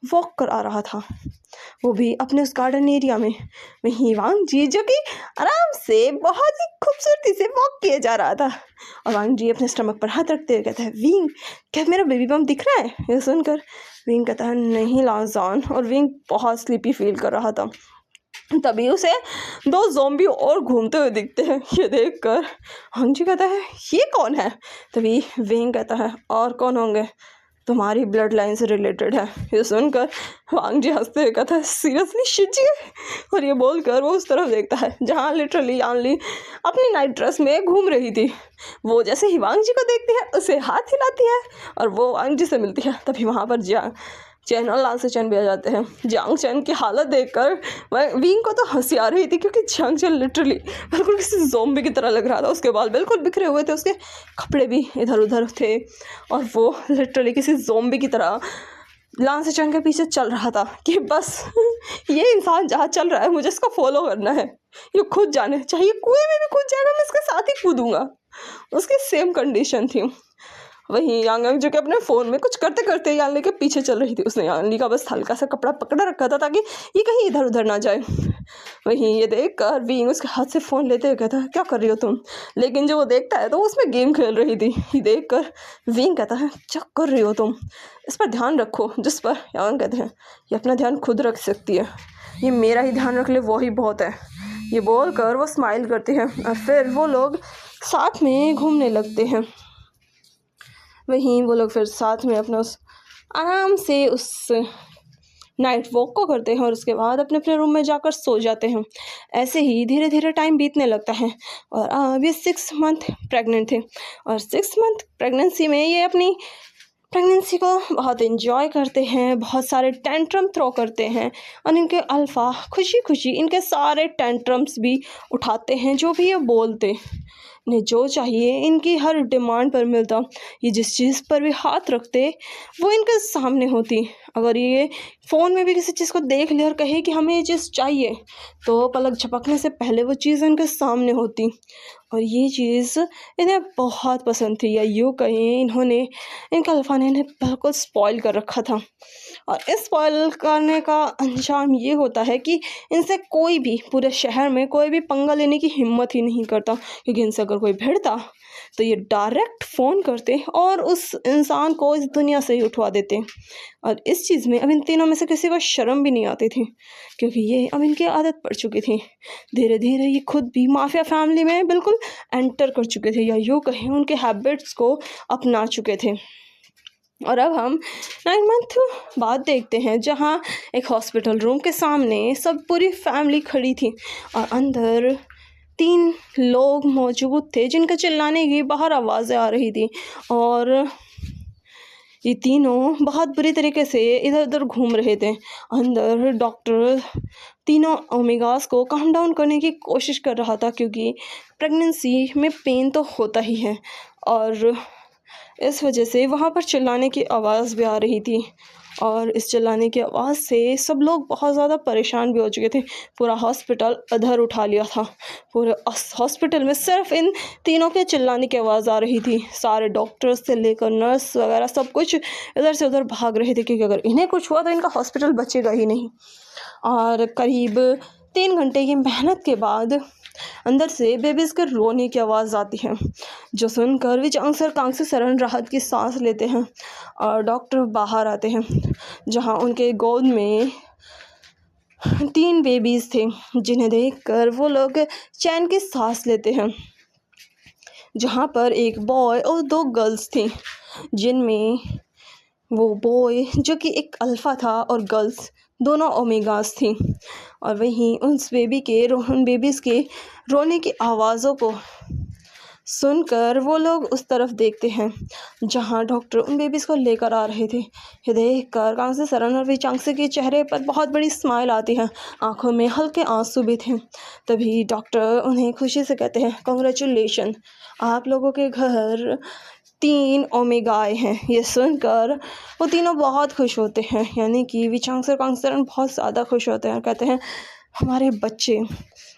वॉक करा रहा था, वो भी अपने उस गार्डन एरिया में। वहीं वांगजी जो कि आराम से बहुत ही खूबसूरती से वॉक किया जा रहा था, और वांगजी अपने स्टमक पर हाथ रखते हुए कहता है विंग क्या मेरा बेबी बम दिख रहा है। यह सुनकर विंग कहता है नहीं लांजान, और विंग बहुत स्लीपी फील कर रहा था। तभी उसे 2 ज़ॉम्बी और घूमते हुए दिखते हैं। ये देखकर वांगजी कहता है ये कौन है। तभी विंग कहता है और कौन होंगे, तुम्हारी ब्लड लाइन से रिलेटेड है। ये सुनकर वांगजी हंसते हुए कहता है सीरियसली शिजी। और ये बोलकर वो उस तरफ देखता है जहाँ लिटरली यानली अपनी नाइट ड्रेस में घूम रही थी। वो जैसे ही वांगजी को देखती है उसे हाथ हिलाती है और वो वांगजी से मिलती है। तभी वहाँ पर जियांग चैन और लांग सिचन भी आ जाते हैं। जियांग चैन की हालत देखकर विंग को तो हंसी आ रही थी, क्योंकि जियांग चैन लिटरली बिल्कुल किसी ज़ॉम्बी की तरह लग रहा था। उसके बाल बिल्कुल बिखरे हुए थे, उसके कपड़े भी इधर उधर थे, और वो लिटरली किसी ज़ॉम्बी की तरह लांग सिचन के पीछे चल रहा था कि बस ये इंसान जहाँ चल रहा है मुझे इसको फॉलो करना है, ये खुद जाने चाहिए, कुएं में भी कूद जाएगा मैं इसके साथ ही कूदूँगा। उसकी सेम कंडीशन थी। वहीं यांग जो कि अपने फ़ोन में कुछ करते करते यानली के पीछे चल रही थी। उसने यानली का बस हल्का सा कपड़ा पकड़ा रखा था ताकि ये कहीं इधर उधर ना जाए। वहीं ये देखकर विंग उसके हाथ से फ़ोन लेते हुए कहता है क्या कर रही हो तुम, लेकिन जो वो देखता है तो उसमें गेम खेल रही थी। ये देखकर विंग कहता है क्या कर रही हो तुम, इस पर ध्यान रखो। जिस पर यांग कहते हैं ये अपना ध्यान खुद रख सकती है, ये मेरा ही ध्यान रख ले वो ही बहुत है। ये बोलकर वो स्माइल करती है और फिर वो लोग साथ में घूमने लगते हैं। वहीं वो लोग फिर साथ में अपना उस आराम से उस नाइट वॉक को करते हैं और उसके बाद अपने अपने रूम में जाकर सो जाते हैं। ऐसे ही धीरे धीरे टाइम बीतने लगता है और अब ये 6 मंथ प्रेग्नेंट थे, और 6 मंथ प्रेगनेंसी में ये अपनी प्रेगनेंसी को बहुत एंजॉय करते हैं, बहुत सारे टेंट्रम थ्रो करते हैं, और इनके अल्फ़ा खुशी खुशी इनके सारे टेंट्रम्स भी उठाते हैं जो भी ये बोलते। इन्हें जो चाहिए इनकी हर डिमांड पर मिलता। ये जिस चीज़ पर भी हाथ रखते वो इनके सामने होती। अगर ये फ़ोन में भी किसी चीज़ को देख ले और कहे कि हमें ये चीज़ चाहिए तो पलक झपकने से पहले वो चीज़ इनके सामने होती। और ये चीज़ इन्हें बहुत पसंद थी, या यूँ कहें इन्होंने इनके अल्फ़ा ने इन्हें बिल्कुल स्पॉइल कर रखा था। और इस स्पॉइल करने का अंजाम ये होता है कि इनसे कोई भी पूरे शहर में कोई भी पंगा लेने की हिम्मत ही नहीं करता, क्योंकि इनसे अगर कोई भिड़ता तो ये डायरेक्ट फ़ोन करते और उस इंसान को इस दुनिया से ही उठवा देते। और इस चीज़ में अब इन तीनों में से किसी को शर्म भी नहीं आती थी, क्योंकि ये अब इनकी आदत पड़ चुकी थी। धीरे धीरे ये खुद भी माफिया फैमिली में बिल्कुल एंटर कर चुके थे, या यूँ कहें उनके हैबिट्स को अपना चुके थे। और अब हम 9 मंथ बाद देखते हैं, जहाँ एक हॉस्पिटल रूम के सामने सब पूरी फैमिली खड़ी थी और अंदर 3 लोग मौजूद थे जिनके चिल्लाने की बाहर आवाज़ें आ रही थी। और ये तीनों बहुत बुरी तरीके से इधर उधर घूम रहे थे। अंदर डॉक्टर तीनों ओमेगास को काम डाउन करने की कोशिश कर रहा था, क्योंकि प्रेगनेंसी में पेन तो होता ही है और इस वजह से वहाँ पर चिल्लाने की आवाज़ भी आ रही थी। और इस चिल्लाने की आवाज़ से सब लोग बहुत ज़्यादा परेशान भी हो चुके थे। पूरा हॉस्पिटल अधर उठा लिया था। पूरे हॉस्पिटल में सिर्फ इन तीनों के चिल्लाने की आवाज़ आ रही थी। सारे डॉक्टर्स से लेकर नर्स वगैरह सब कुछ इधर से उधर भाग रहे थे, क्योंकि अगर इन्हें कुछ हुआ तो इनका हॉस्पिटल बचेगा ही नहीं। और करीब 3 घंटे की मेहनत के बाद अंदर से बेबीज़ के रोने की आवाज़ आती है, जो सुनकर विचांग सर कांगसी सरन राहत की सांस लेते हैं। और डॉक्टर बाहर आते हैं, जहां उनके गोद में 3 बेबीज़ थे, जिन्हें देखकर वो लोग चैन की सांस लेते हैं। जहां पर एक बॉय और 2 गर्ल्स थी, जिनमें वो बॉय जो कि एक अल्फ़ा था और गर्ल्स दोनों ओमेगास थी। और वहीं उन बेबीज़ के रोने की आवाज़ों को सुनकर वो लोग उस तरफ देखते हैं, जहां डॉक्टर उन बेबीज़ को लेकर आ रहे थे। ये देखकर कांगसी सरन और विचांगसी के चेहरे पर बहुत बड़ी स्माइल आती है, आंखों में हल्के आंसू भी थे। तभी डॉक्टर उन्हें खुशी से कहते हैं, कॉन्ग्रेचुलेशन, आप लोगों के घर 3 ओमेगाए हैं। ये सुनकर वो तीनों बहुत खुश होते हैं, यानी कि विचांग सर कांगसी सरन बहुत ज़्यादा खुश होते हैं और कहते हैं, हमारे बच्चे।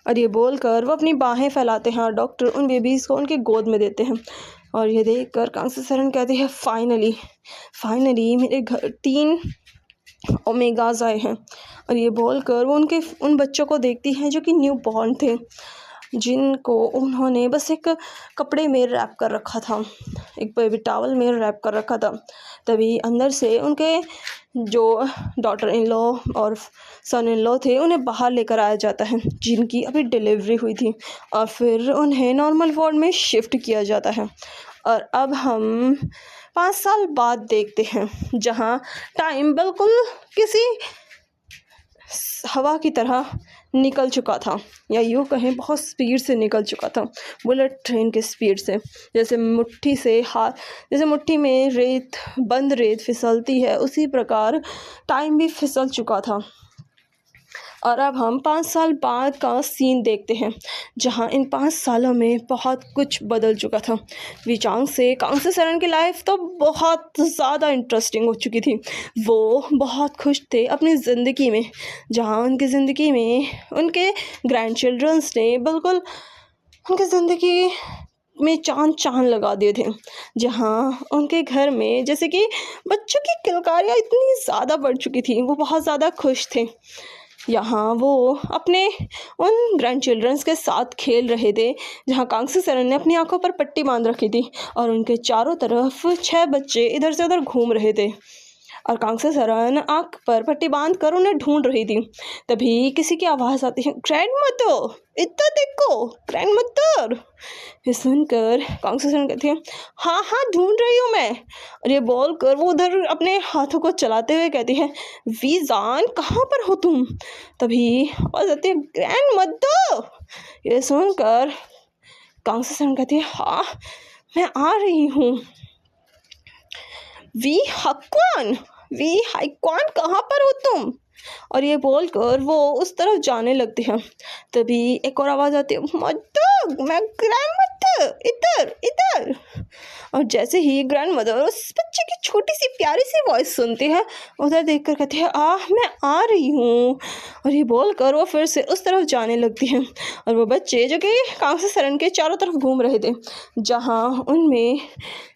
और ये बोलकर वो अपनी बाहें फैलाते हैं और डॉक्टर उन बेबीज़ को उनकी गोद में देते हैं। और ये देखकर कांगसी सरन कहते हैं, फाइनली मेरे घर 3 ओमेगाज आए हैं। और ये बोलकर वो उन बच्चों को देखती हैं जो कि न्यू बॉर्न थे, जिनको उन्होंने बस एक कपड़े में रैप कर रखा था, एक बेबी टॉवल में रैप कर रखा था। तभी अंदर से उनके जो डॉटर इन लॉ और सन इन लॉ थे, उन्हें बाहर लेकर आया जाता है, जिनकी अभी डिलीवरी हुई थी। और फिर उन्हें नॉर्मल वार्ड में शिफ्ट किया जाता है। और अब हम 5 साल बाद देखते हैं, जहां टाइम बिल्कुल किसी हवा की तरह निकल चुका था, या यूँ कहें बहुत स्पीड से निकल चुका था, बुलेट ट्रेन की स्पीड से। जैसे मुट्ठी में बंद रेत फिसलती है, उसी प्रकार टाइम भी फिसल चुका था। और अब हम 5 साल बाद का सीन देखते हैं, जहां इन 5 सालों में बहुत कुछ बदल चुका था। विचांग से कांगसी सरन की लाइफ तो बहुत ज़्यादा इंटरेस्टिंग हो चुकी थी। वो बहुत खुश थे अपनी ज़िंदगी में, जहां उनकी ज़िंदगी में उनके ग्रैंड चिल्ड्रंस ने बिल्कुल उनकी ज़िंदगी में चांद लगा दिए थे। जहां उनके घर में जैसे कि बच्चों की किलकारियाँ इतनी ज़्यादा बढ़ चुकी थी, वो बहुत ज़्यादा खुश थे। यहाँ वो अपने उन ग्रैंड चिल्ड्रंस के साथ खेल रहे थे, जहाँ कांगसी सरन ने अपनी आंखों पर पट्टी बांध रखी थी और उनके चारों तरफ 6 बच्चे इधर से उधर घूम रहे थे। और कांगसी सरन आंख पर पट्टी बांध कर उन्हें ढूंढ रही थी। तभी किसी की आवाज़ आती है, ग्रैंड मदर, इधर देखो, ग्रैंड मदर। ये सुनकर कांगसी सरन कहती है, हाँ ढूंढ रही हूँ मैं। और ये बोलकर वो उधर अपने हाथों को चलाते हुए कहती है, वीजान कहाँ पर हो तुम। तभी आवाज़ आती है, ग्रैंड मदर। ये सुनकर कांगसी सरन कहती है, हाँ मैं आ रही हूँ। वी हाक्वान कहाँ पर हो तुम। और ये बोलकर वो उस तरफ जाने लगती है। तभी एक और आवाज़ आती है, मदर, मैं ग्रैंड मदर। इधर इधर इधर। और जैसे ही ग्रैंड मदर उस बच्चे की छोटी सी प्यारी सी वॉइस सुनती है, उधर देखकर कहती है मैं आ रही हूँ। और ये बोलकर वो फिर से उस तरफ जाने लगती है। और वो बच्चे जो कि कांस्य सरण के चारों तरफ घूम रहे थे, जहाँ उनमें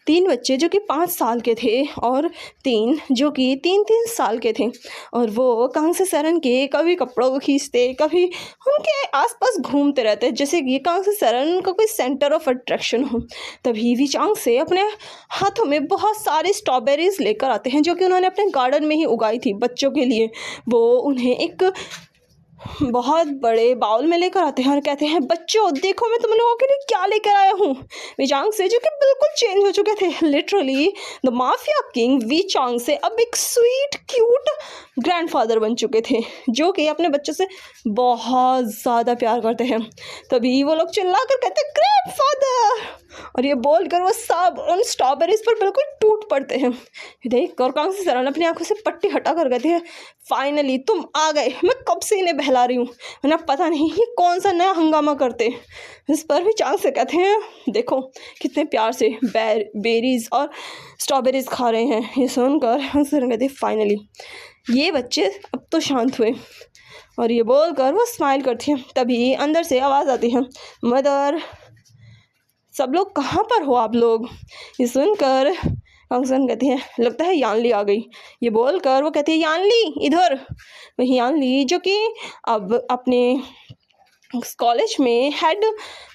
3 बच्चे जो कि 5 साल के थे और 3 जो कि 3-3 साल के थे, और वो कांस्य सरण के कभी कपड़ों को खींचते, कभी उनके आसपास घूमते रहते, जैसे कि कांस्य सरण का कोई सेंटर ऑफ अट्रैक्शन हो। तभी विचांग से अपने हाथों में बहुत सारे स्ट्रॉबेरीज लेकर आते हैं, जो कि उन्होंने अपने गार्डन में ही उगाई थी बच्चों के लिए। वो उन्हें एक बहुत बड़े बाउल में लेकर आते हैं और कहते हैं बच्चों देखो मैं तुम लोगों के लिए क्या लेकर आया हूँ। विचांग से जो कि बिल्कुल चेंज हो चुके थे, लिटरली द माफिया किंग विचांग से अब एक स्वीट क्यूट ग्रैंडफादर बन चुके थे, जो कि अपने बच्चों से बहुत ज़्यादा प्यार करते हैं। तभी वो लोग चिल्लाकर कहते हैं ग्रैंडफादर, और ये बोलकर वो सब उन स्ट्रॉबेरीज पर बिल्कुल टूट पड़ते हैं। देख कर कांस्य सरण अपनी आंखों से पट्टी हटा कर कहती है फाइनली तुम आ गए, मैं कब से इन्हें बहला रही हूँ, वरना पता नहीं ये कौन सा नया हंगामा करते। इस पर भी चांग से कहते हैं देखो कितने प्यार से बेरीज और स्ट्रॉबेरीज खा रहे हैं। ये सुनकर कांस्य सरण कहते हैं फाइनली ये बच्चे अब तो शांत हुए। और ये बोलकर वो स्माइल करती है। तभी अंदर से आवाज़ आती है मदर सब लोग कहाँ पर हो आप लोग। ये सुनकर कांगसन कहती है लगता है यानली आ गई। ये बोलकर वो कहती है यानली इधर। वही यानली जो कि अब अपने कॉलेज में हेड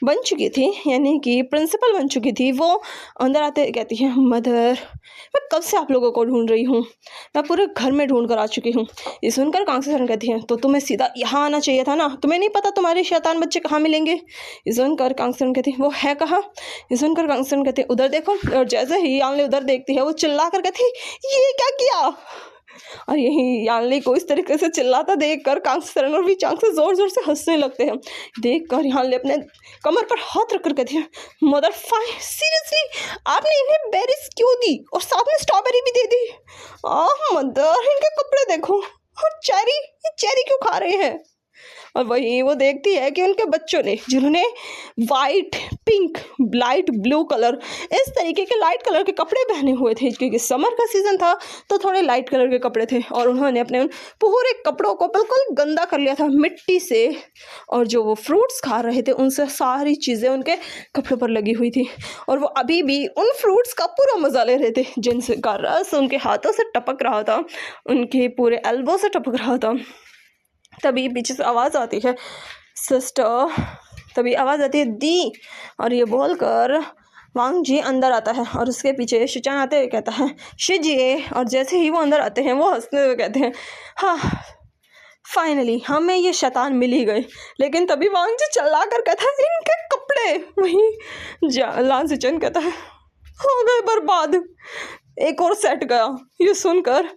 बन चुकी थी, यानी कि प्रिंसिपल बन चुकी थी, वो अंदर आते कहती है मदर मैं कब से आप लोगों को ढूंढ रही हूँ, मैं पूरे घर में ढूंढ कर आ चुकी हूँ। ये सुनकर कांस्य सरण कहती है तो तुम्हें सीधा यहाँ आना चाहिए था ना, तुम्हें नहीं पता तुम्हारे शैतान बच्चे कहाँ मिलेंगे। ये सुनकर कांस्य सरण कहती है वो है कहाँ। ये सुनकर कांस्य सरण कहती है उधर देखो। और जैसे ही यानली उधर देखती है वो चिल्ला कर कहती है ये क्या किया। और यही यानली को इस तरीके से चिल्लाता देखकर कांस्य सरण और विचांग से जोर जोर से हंसने लगते हैं। देखकर यानली अपने कमर पर हाथ रखकर कहती है मदर फाइन सीरियसली आपने इन्हें बेरीज क्यों दी और साथ में स्ट्रॉबेरी भी दे दी। मदर इनके कपड़े देखो और चेरी, ये चेरी क्यों खा रहे हैं। और वही वो देखती है कि उनके बच्चों ने जिन्होंने white pink light blue colour इस तरीके के लाइट कलर के कपड़े पहने हुए थे, क्योंकि समर का सीज़न था तो थोड़े लाइट कलर के कपड़े थे, और उन्होंने अपने उन पूरे कपड़ों को बिल्कुल गंदा कर लिया था मिट्टी से, और जो वो फ्रूट्स खा रहे थे उनसे सारी चीज़ें उनके कपड़ों पर लगी हुई थी, और वो अभी भी उन फ्रूट्स का पूरा मजा ले रहे थे जिनसे का रस उनके हाथों से टपक रहा था, उनके पूरे एल्बो से टपक रहा था। तभी पीछे से आवाज़ आती है सिस्टर, तभी आवाज़ आती है दी, और ये बोलकर वांग जी अंदर आता है और उसके पीछे शिचान आते हुए कहता है शिजिए। और जैसे ही वो अंदर आते हैं वो हंसते हुए कहते हैं हाँ फाइनली हमें ये शैतान मिल ही गए। लेकिन तभी वांग जी चिल्ला कर कहता है इनके कपड़े। वहीं लान शिचन कहता है हो गए बर्बाद, एक और सेट गया। ये सुनकर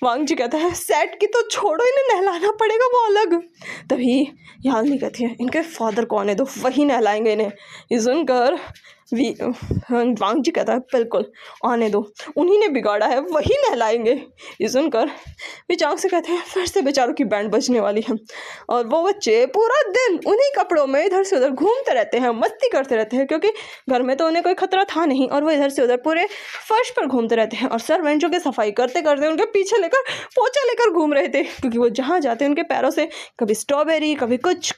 वांग जी कहता है सेट की तो छोड़ो, इन्हें नहलाना पड़ेगा वो अलग। तभी यानली कहती है इनके फादर कौन है, तो वही नहलाएंगे इन्हें। ये सुनकर वांग जी कहता है बिल्कुल आने दो, उन्हीं ने बिगाड़ा है वही नहलाएंगे। ये सुनकर विचांग से कहते हैं फिर से बेचारों की बैंड बजने वाली है, और वो बच्चे पूरा दिन उन्हीं कपड़ों में इधर से उधर घूमते रहते हैं, मस्ती करते रहते हैं, क्योंकि घर में तो उन्हें कोई खतरा था नहीं, और वो इधर से उधर पूरे फर्श पर घूमते रहते हैं। और सर्वेंट जो कि सफाई करते करते उनके पीछे लेकर पोछा लेकर घूम रहे थे, क्योंकि वो जहाँ जाते उनके पैरों से कभी स्ट्रॉबेरी कभी कुछ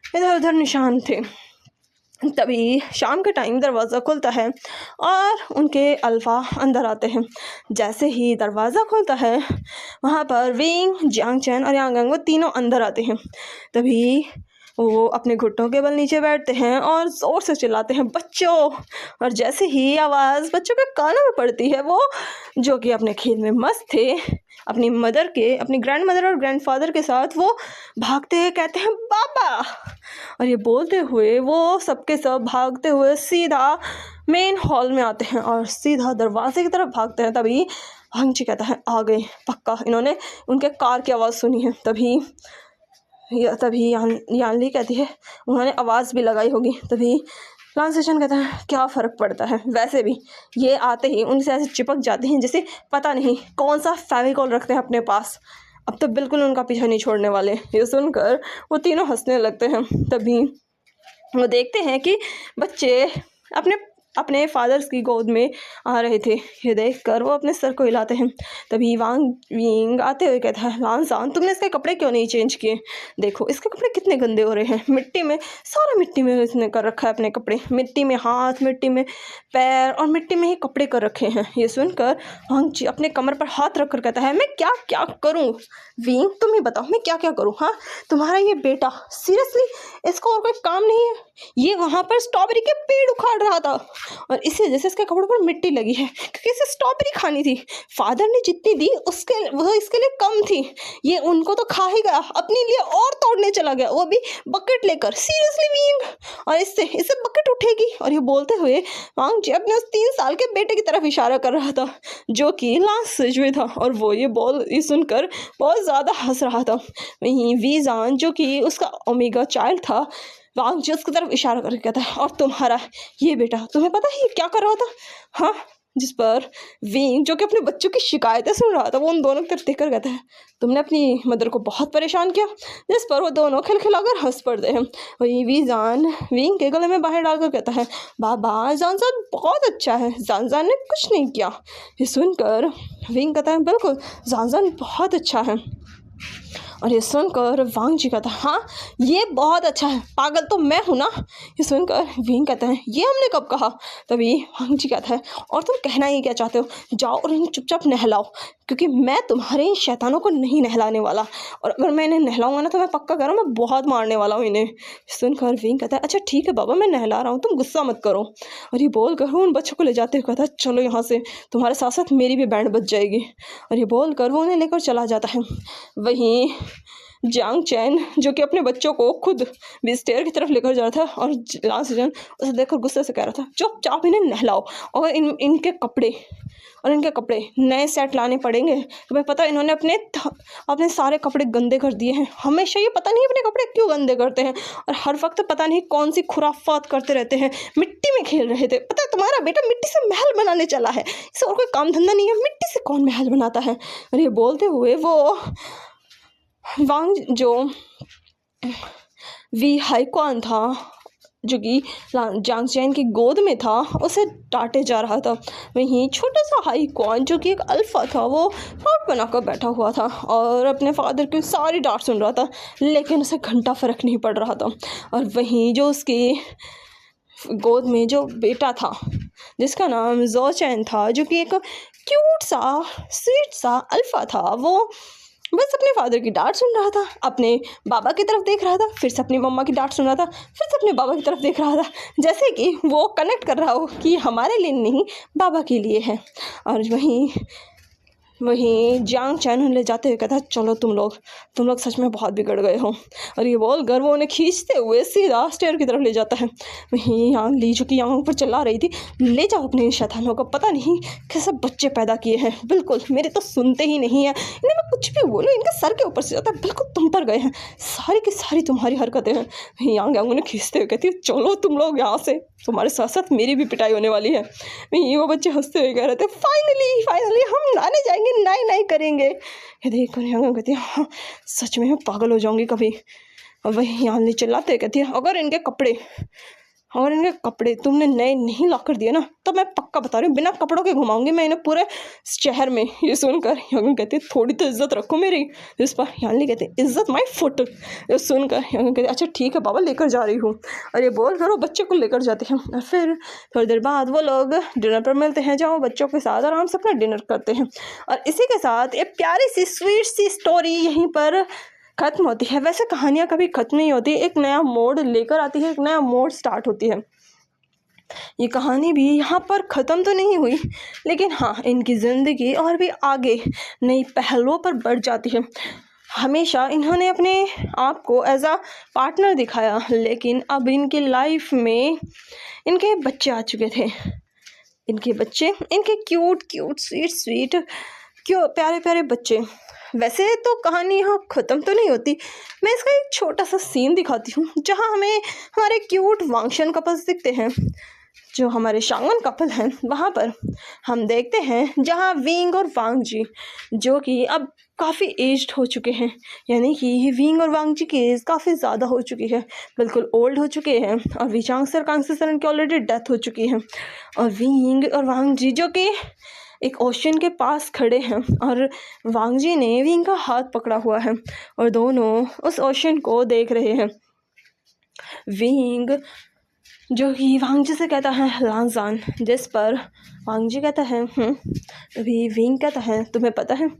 इधर उधर निशान थे। तभी शाम के टाइम दरवाज़ा खुलता है और उनके अल्फ़ा अंदर आते हैं। जैसे ही दरवाज़ा खुलता है वहाँ पर विंग, जियांग चैन और यांग वो तीनों अंदर आते हैं। तभी वो अपने घुटनों के बल नीचे बैठते हैं और ज़ोर से चिल्लाते हैं बच्चों। और जैसे ही आवाज़ बच्चों के कानों में पड़ती है, वो जो कि अपने खेल में मस्त थे अपनी ग्रैंड मदर और ग्रैंडफादर के साथ, वो भागते हैं कहते हैं बाबा। और ये बोलते हुए वो सबके सब भागते हुए सीधा मेन हॉल में आते हैं और सीधा दरवाजे की तरफ भागते हैं। तभी हंग जी कहता है आ गए पक्का, इन्होंने उनके कार की आवाज़ सुनी है। तभी यानली कहती है उन्होंने आवाज़ भी लगाई होगी। तभी लान शिचन कहता है क्या फ़र्क पड़ता है, वैसे भी ये आते ही उनसे ऐसे चिपक जाते हैं जैसे पता नहीं कौन सा फेविकॉल रखते हैं अपने पास, अब तो बिल्कुल उनका पीछा नहीं छोड़ने वाले। ये सुनकर वो तीनों हंसने लगते हैं। तभी वो देखते हैं कि बच्चे अपने अपने फादर्स की गोद में आ रहे थे। ये देखकर वो अपने सर को हिलाते हैं। तभी वांग विंग आते हुए कहता है, लानसान, तुमने इसके कपड़े क्यों नहीं चेंज किए? देखो इसके कपड़े कितने गंदे हो रहे हैं, मिट्टी में, सारा मिट्टी में इसने कर रखा है अपने कपड़े, मिट्टी में हाथ, मिट्टी में पैर और मिट्टी में ही कपड़े कर रखे हैं। ये सुनकर वांग जी अपने कमर पर हाथ रख कर कहता है, मैं क्या क्या करूँ? विंग तुम ही बताओ मैं क्या क्या करूँ? हाँ, तुम्हारा ये बेटा सीरियसली इसको और कोई काम नहीं है? ये वहाँ पर स्ट्रॉबेरी के पेड़ उखाड़ रहा था और इसी वजह से इसके कपड़ों पर मिट्टी लगी है, क्योंकि इसे स्ट्रॉबेरी खानी थी। फादर ने जितनी दी उसके वह इसके लिए कम थी, ये उनको तो खा ही गया, अपने लिए और तोड़ने चला गया, वो भी बकेट लेकर। सीरियसली विंग, और इसे बकेट उठेगी? और ये बोलते हुए वांग जी अपने उस 3 साल के बेटे की तरफ इशारा कर रहा था जो कि लास्ट स्टेज में था, और वो ये सुनकर बहुत ज़्यादा हंस रहा था। वहीं वीजान जो कि उसका ओमेगा चाइल्ड था, वांग जी उसकी तरफ इशारा करके कहता है, और तुम्हारा ये बेटा, तुम्हें पता है ये क्या कर रहा था? हाँ, जिस पर विंग जो कि अपने बच्चों की शिकायतें सुन रहा था, वो उन दोनों की तरफ देखकर कहता है, तुमने अपनी मदर को बहुत परेशान किया। जिस पर वो दोनों खिलखिलाकर हंस पड़ते हैं। वही वीजान विंग के गले में बाहर डालकर कहता है, बाबा जानसान बहुत अच्छा है, जानसान ने कुछ नहीं किया। ये सुनकर विंग कहता है, बिल्कुल जानसान बहुत अच्छा है। और ये सुनकर वांग जी कहता है, हाँ ये बहुत अच्छा है, पागल तो मैं हूँ ना? ये सुनकर विंग कहता है, ये हमने कब कहा? तभी वांग जी कहता है, और तुम कहना ही क्या चाहते हो? जाओ और इन्हें चुपचाप नहलाओ, क्योंकि मैं तुम्हारे इन शैतानों को नहीं नहलाने वाला, और अगर मैं इन्हें नहलाऊंगा ना तो मैं पक्का कह रहा हूँ मैं बहुत मारने वाला हूँ इन्हें। सुनकर विंग कहता है, अच्छा ठीक है बाबा, मैं नहला रहा हूँ, तुम गुस्सा मत करो। और ये बोल कर वो उन बच्चों को ले जाते हुए कहता है, चलो यहाँ से, तुम्हारे साथ साथ मेरी भी बैंड बज जाएगी। और ये बोल कर वो उन्हें लेकर चला जाता है। वहीं जांग चैन जो कि अपने बच्चों को खुद भी स्टेयर की तरफ लेकर जा रहा था, और लास्ट जन उसे देखकर गुस्से से कह रहा था, चुपचाप इन्हें नहलाओ, और इनके कपड़े नए सेट लाने पड़ेंगे। तुम्हें पता है इन्होंने अपने सारे कपड़े गंदे कर दिए हैं, हमेशा ये पता नहीं अपने कपड़े क्यों गंदे करते हैं, और हर वक्त पता नहीं कौन सी खुराफात करते रहते हैं। मिट्टी में खेल रहे थे, पता है तुम्हारा बेटा मिट्टी से महल बनाने चला है, इसे और कोई काम धंधा नहीं है, मिट्टी से कौन महल बनाता है? और ये बोलते हुए वो वांग जो वी हाईक्वान था जो कि जांग चैन की गोद में था, उसे डांटे जा रहा था। वहीं छोटा सा हाईक्वान जो कि एक अल्फा था, वो फ्लॉट बनाकर बैठा हुआ था और अपने फादर की सारी डांट सुन रहा था, लेकिन उसे घंटा फर्क नहीं पड़ रहा था। और वहीं जो उसकी गोद में जो बेटा था जिसका नाम जो चैन था, जो कि एक क्यूट सा स्वीट सा अल्फा था, वो बस अपने फादर की डांट सुन रहा था, अपने बाबा की तरफ देख रहा था, फिर से अपनी मम्मा की डांट सुन रहा था, फिर से अपने बाबा की तरफ देख रहा था, जैसे कि वो कनेक्ट कर रहा हो कि हमारे लिए नहीं बाबा के लिए है। और वहीं जांग चैन ले जाते हुए कहता, चलो तुम लोग सच में बहुत बिगड़ गए हो। और ये बोलकर वो उन्हें खींचते हुए सीधा स्टेयर की तरफ ले जाता है। वहीं यांग ली जो कि यांग पर चिल्ला रही थी, ले जाओ अपने शैतानों को, पता नहीं कैसे बच्चे पैदा किए हैं, बिल्कुल मेरे तो सुनते ही नहीं है, इन्हें मैं कुछ भी बोलूँ इनके सर के ऊपर से जाता है, बिल्कुल तुम पर गए हैं, सारी की सारी तुम्हारी हरकतें हैं। वहीं यांग उन्हें खींचते हुए कहती है, चलो तुम लोग यहाँ से, तुम्हारे साथ साथ मेरी भी पिटाई होने वाली है। वहीं वो बच्चे हंसते हुए कह रहे थे, फाइनली हम नहाने जाएंगे, नहीं करेंगे। ये देखकर यांग कहती है, हाँ सच में मैं पागल हो जाऊंगी कभी। और वही यांग चिल्लाते कहती है, अगर इनके कपड़े तुमने नए नहीं ला कर दिए ना, तो मैं पक्का बता रही हूँ बिना कपड़ों के घुमाऊंगी मैं इन्हें पूरे शहर में। ये सुनकर यांग कहती थोड़ी तो इज्जत रखो मेरी। इस पर यांग कहते इज्जत माई फुट। ये सुनकर यांग कहते अच्छा ठीक है बाबा, लेकर जा रही हूँ। और ये बोल कर वो बच्चे को लेकर जाते हैं। और फिर थोड़ी देर बाद वो लोग डिनर पर मिलते हैं, जहाँ बच्चों के साथ आराम से अपना डिनर करते हैं। और इसी के साथ एक प्यारी सी स्वीट सी स्टोरी यहीं पर खत्म होती है। वैसे कहानियाँ कभी खत्म नहीं होती, एक नया मोड़ लेकर आती है, एक नया मोड़ स्टार्ट होती है। ये कहानी भी यहाँ पर ख़त्म तो नहीं हुई, लेकिन हाँ इनकी ज़िंदगी और भी आगे नई पहलुओं पर बढ़ जाती है। हमेशा इन्होंने अपने आप को एज आ पार्टनर दिखाया, लेकिन अब इनकी लाइफ में इनके बच्चे आ चुके थे। इनके बच्चे, इनके क्यूट स्वीट क्यों प्यारे प्यारे बच्चे। वैसे तो कहानी यहाँ ख़त्म तो नहीं होती, मैं इसका एक छोटा सा सीन दिखाती हूँ जहाँ हमें हमारे क्यूट वांगशन कपल्स दिखते हैं। जो हमारे शांगन कपल हैं वहाँ पर हम देखते हैं जहाँ विंग और वांग जी जो कि अब काफ़ी एज्ड हो चुके हैं, यानी कि विंग और वांगजी की एज काफ़ी ज़्यादा हो चुकी है, बिल्कुल ओल्ड हो चुके हैं। और विचांग कांगसेसरन की ऑलरेडी डेथ हो चुकी है। और विंग और वांगजी जो कि एक ओशन के पास खड़े हैं और वांगजी ने विंग का हाथ पकड़ा हुआ है और दोनों उस ओशन को देख रहे हैं। विंग जो कि वांगजी से कहता है लांजान, जिस पर वांगजी कहता है अभी विंग कहता है तुम्हें पता है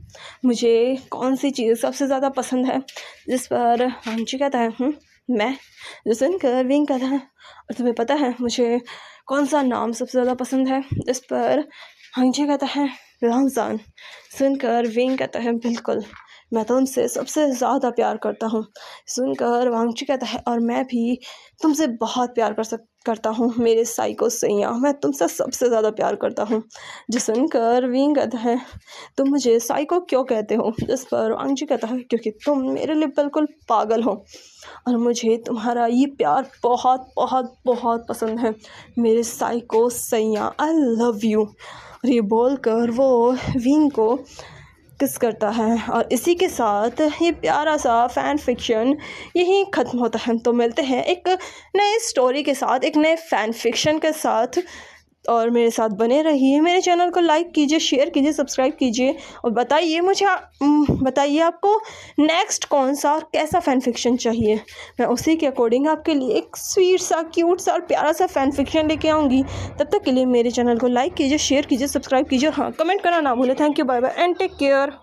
मुझे कौन सी चीज़ सबसे ज़्यादा पसंद है, जिस पर वांगजी कहता है मैं। जो सुनकर विंग कहता है और तुम्हें पता है मुझे कौन सा नाम सबसे ज़्यादा पसंद है, जिस पर वांगजी कहता है लांजान। सुनकर विंग कहता है बिल्कुल, मैं तो उनसे सबसे ज़्यादा प्यार करता हूँ। सुनकर वांगजी कहता है और मैं भी तुमसे बहुत प्यार करता हूँ मेरे साइको सैया, मैं तुमसे सबसे ज़्यादा प्यार करता हूँ। जो सुनकर विंग कहता है तुम मुझे साइको क्यों कहते हो, जिस पर वांगजी कहता है क्योंकि तुम मेरे लिए बिल्कुल पागल हो और मुझे तुम्हारा ये प्यार बहुत बहुत बहुत पसंद है मेरे साइको सैया, आई लव यू। और ये बोलकर वो विंग को किस करता है और इसी के साथ ये प्यारा सा फैन फिक्शन यहीं ख़त्म होता है। तो मिलते हैं एक नए स्टोरी के साथ, एक नए फैन फिक्शन के साथ, और मेरे साथ बने रहिए। मेरे चैनल को लाइक कीजिए, शेयर कीजिए, सब्सक्राइब कीजिए और बताइए मुझे बताइए आपको नेक्स्ट कौन सा और कैसा फ़ैन फिक्शन चाहिए। मैं उसी के अकॉर्डिंग आपके लिए एक स्वीट सा, क्यूट सा और प्यारा सा फ़ैन फिक्शन लेके आऊँगी। तब तक के लिए मेरे चैनल को लाइक कीजिए, शेयर कीजिए, सब्सक्राइब कीजिए और हाँ, कमेंट करना ना भूलें। Thank you, bye bye and take care.